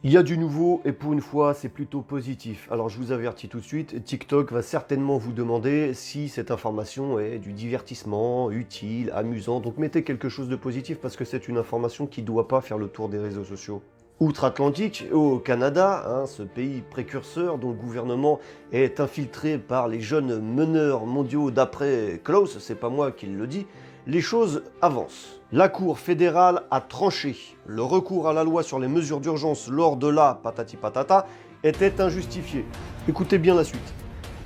Il y a du nouveau et pour une fois, c'est plutôt positif. Alors je vous avertis tout de suite, TikTok va certainement vous demander si cette information est du divertissement, utile, amusant. Donc mettez quelque chose de positif parce que c'est une information qui ne doit pas faire le tour des réseaux sociaux. Outre-Atlantique, au Canada, ce pays précurseur dont le gouvernement est infiltré par les jeunes meneurs mondiaux d'après Klaus, c'est pas moi qui le dis, les choses avancent. La Cour fédérale a tranché. Le recours à la loi sur les mesures d'urgence lors de la patati patata était injustifié. Écoutez bien la suite.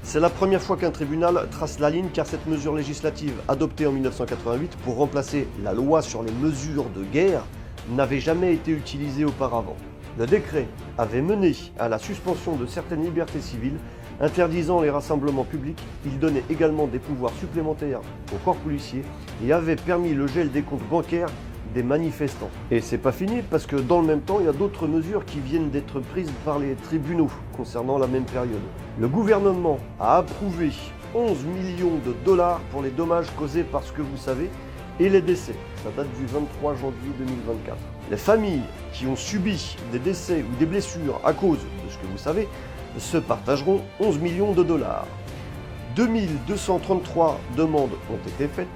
C'est la première fois qu'un tribunal trace la ligne car cette mesure législative adoptée en 1988 pour remplacer la loi sur les mesures de guerre n'avait jamais été utilisée auparavant. Le décret avait mené à la suspension de certaines libertés civiles, interdisant les rassemblements publics. Il donnait également des pouvoirs supplémentaires au corps policier et avait permis le gel des comptes bancaires des manifestants. Et c'est pas fini parce que dans le même temps, il y a d'autres mesures qui viennent d'être prises par les tribunaux concernant la même période. Le gouvernement a approuvé 11 millions de dollars pour les dommages causés par ce que vous savez et les décès. Ça date du 23 janvier 2024. Les familles qui ont subi des décès ou des blessures à cause de ce que vous savez se partageront 11 millions de dollars. 2233 demandes ont été faites,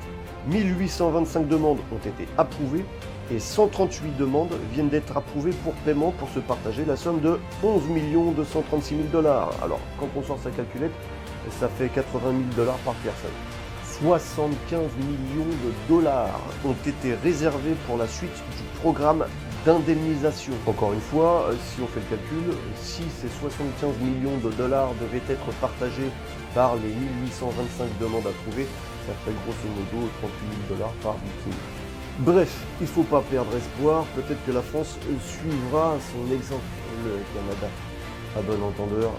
1825 demandes ont été approuvées et 138 demandes viennent d'être approuvées pour paiement pour se partager la somme de 11 236 000 dollars. Alors, quand on sort sa calculette, ça fait 80 000 dollars par personne. 75 millions de dollars ont été réservés pour la suite du programme d'indemnisation. Encore une fois, si on fait le calcul, si ces 75 millions de dollars devaient être partagés par les 1825 demandes approuvées, ça fait grosso modo 38 000 dollars par victime. Bref, il ne faut pas perdre espoir, peut-être que la France suivra son exemple, le Canada. À bon entendeur.